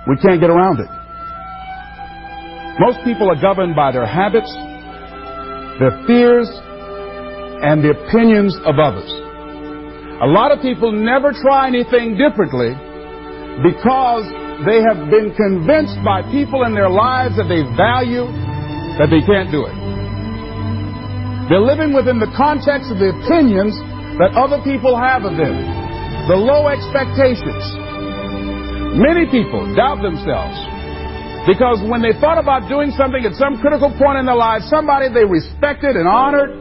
We can't get around it. Most people are governed by their habits, their fears, and the opinions of others. A lot of people never try anything differently because they have been convinced by people in their lives that they value that they can't do it. They're living within the context of the opinions that other people have of them, the low expectations. Many people doubt themselves because when they thought about doing something at some critical point in their lives, somebody they respected and honored,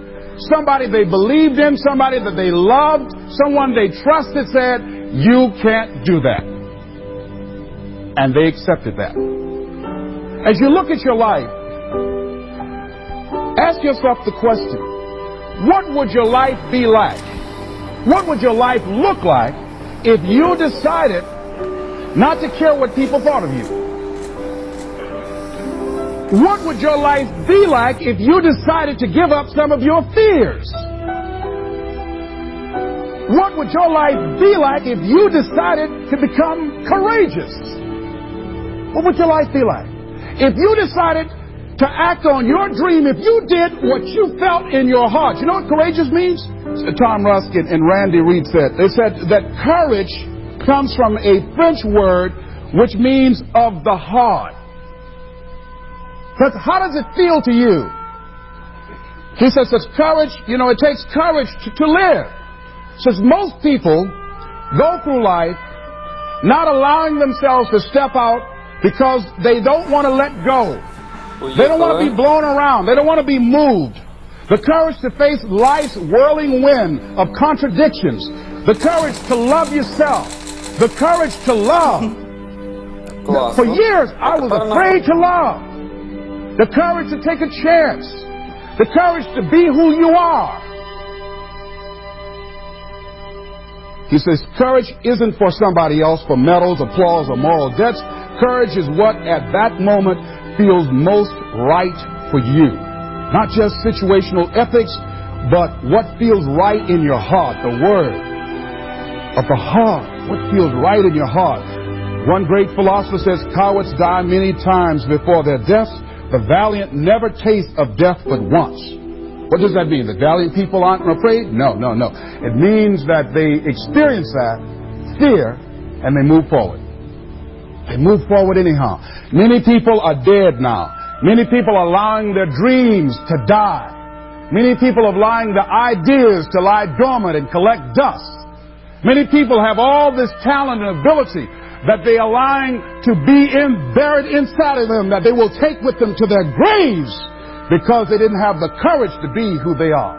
somebody they believed in, somebody that they loved, someone they trusted said, "You can't do that." And they accepted that. As you look at your life, ask yourself the question, what would your life be like? What would your life look like if you decided not to care what people thought of you? What would your life be like if you decided to give up some of your fears? What would your life be like if you decided to become courageous? What would your life be like? If you decided to act on your dream, if you did what you felt in your heart. You know what courageous means? Tom Rusk and Randy Reed said. They said that courage comes from a French word which means of the heart. But how does it feel to you? He says that courage, it takes courage to live. Says most people go through life not allowing themselves to step out because they don't want to let go. They don't want to be blown around. They don't want to be moved. The courage to face life's whirling wind of contradictions. The courage to love yourself. The courage to love. For years, I was afraid to love. The courage to take a chance. The courage to be who you are. He says, courage isn't for somebody else, for medals, applause, or moral debts. Courage is what at that moment feels most right for you. Not just situational ethics, but what feels right in your heart, the word of the heart, what feels right in your heart. One great philosopher says, cowards die many times before their deaths. The valiant never taste of death but once. What does that mean? The valiant people aren't afraid? No. It means that they experience that fear and they move forward. They move forward anyhow. Many people are dead now. Many people are allowing their dreams to die. Many people are allowing the ideas to lie dormant and collect dust. Many people have all this talent and ability that they are allowing to be buried inside of them, that they will take with them to their graves because they didn't have the courage to be who they are.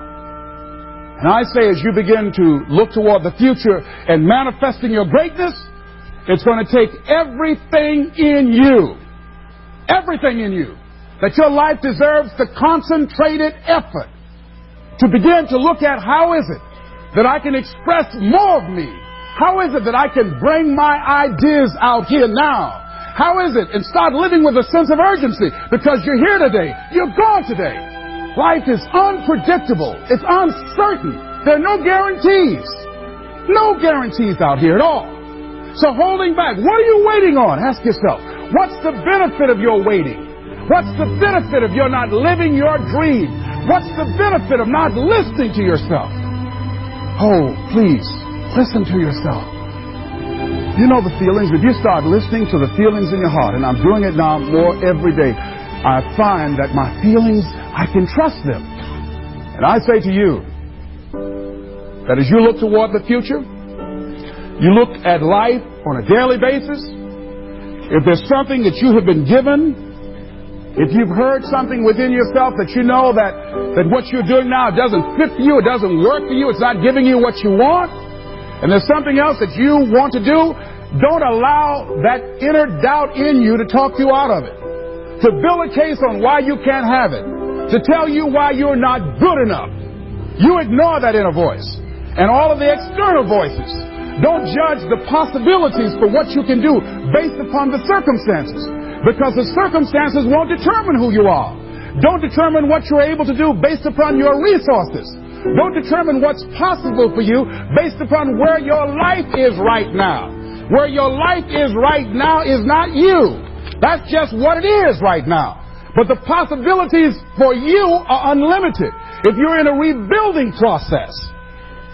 And I say, as you begin to look toward the future and manifesting your greatness, it's going to take everything in you, that your life deserves the concentrated effort to begin to look at how is it that I can express more of me? How is it that I can bring my ideas out here now? How is it? And start living with a sense of urgency because you're here today. You're gone today. Life is unpredictable. It's uncertain. There are no guarantees. No guarantees out here at all. So holding back, what are you waiting on? Ask yourself, what's the benefit of your waiting? What's the benefit of your not living your dream? What's the benefit of not listening to yourself? Oh, please, listen to yourself. You know the feelings. If you start listening to the feelings in your heart, and I'm doing it now more every day, I find that my feelings, I can trust them. And I say to you that as you look toward the future, you look at life on a daily basis. If there's something that you have been given, if you've heard something within yourself that you know that what you're doing now doesn't fit for you, it doesn't work for you, it's not giving you what you want, and there's something else that you want to do, don't allow that inner doubt in you to talk you out of it. To build a case on why you can't have it. To tell you why you're not good enough. You ignore that inner voice and all of the external voices. Don't judge the possibilities for what you can do based upon the circumstances, because the circumstances won't determine who you are. Don't determine what you're able to do based upon your resources. Don't determine what's possible for you based upon where your life is right now. Where your life is right now is not you. That's just what it is right now. But the possibilities for you are unlimited. If you're in a rebuilding process,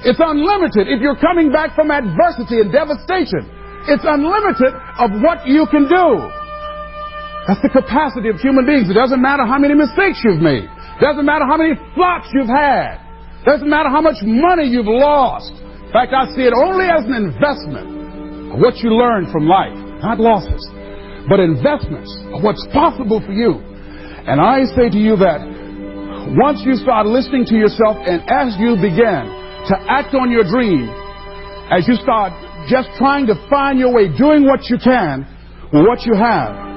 it's unlimited. If you're coming back from adversity and devastation, it's unlimited of what you can do. That's the capacity of human beings. It doesn't matter how many mistakes you've made. It doesn't matter how many flops you've had. It doesn't matter how much money you've lost. In fact, I see it only as an investment of what you learn from life. Not losses, but investments of what's possible for you. And I say to you that once you start listening to yourself and as you begin to act on your dream, as you start just trying to find your way, doing what you can with what you have,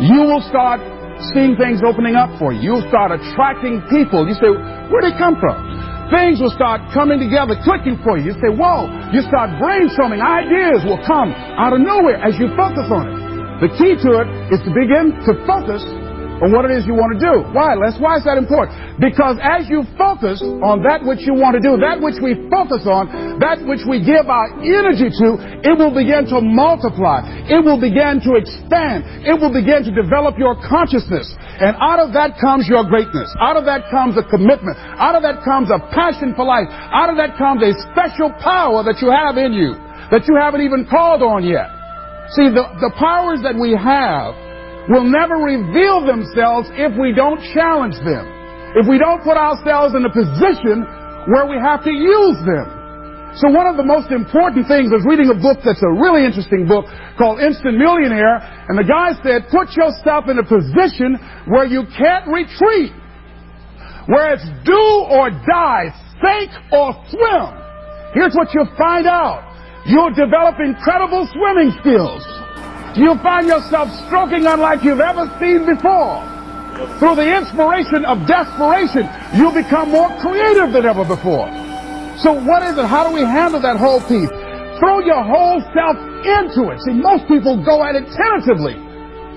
you will start seeing things opening up for you. You'll start attracting people. You say, where'd they come from? Things will start coming together, clicking for you. You say, whoa. You start brainstorming. Ideas will come out of nowhere as you focus on it. The key to it is to begin to focus on what it is you want to do. Why, Les? Why is that important? Because as you focus on that which you want to do, that which we focus on, that which we give our energy to, it will begin to multiply. It will begin to expand. It will begin to develop your consciousness. And out of that comes your greatness. Out of that comes a commitment. Out of that comes a passion for life. Out of that comes a special power that you have in you that you haven't even called on yet. See, the powers that we have will never reveal themselves if we don't challenge them, if we don't put ourselves in a position where we have to use them. So one of the most important things is reading a book that's a really interesting book called Instant Millionaire, and the guy said, put yourself in a position where you can't retreat, where it's do or die, sink or swim. Here's what you'll find out. You'll develop incredible swimming skills. You'll find yourself stroking unlike you've ever seen before. Through the inspiration of desperation, you'll become more creative than ever before. So what is it? How do we handle that whole piece? Throw your whole self into it. See, most people go at it tentatively.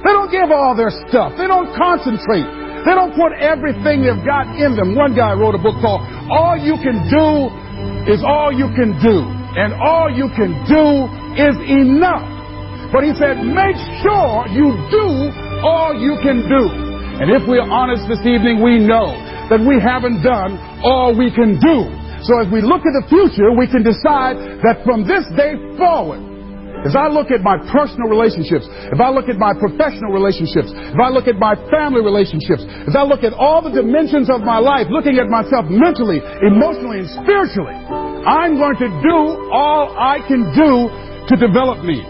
They don't give all their stuff. They don't concentrate. They don't put everything they've got in them. One guy wrote a book called All You Can Do Is All You Can Do. And all you can do is enough. But he said, make sure you do all you can do. And if we're honest this evening, we know that we haven't done all we can do. So as we look at the future, we can decide that from this day forward, as I look at my personal relationships, if I look at my professional relationships, if I look at my family relationships, as I look at all the dimensions of my life, looking at myself mentally, emotionally, and spiritually, I'm going to do all I can do to develop me.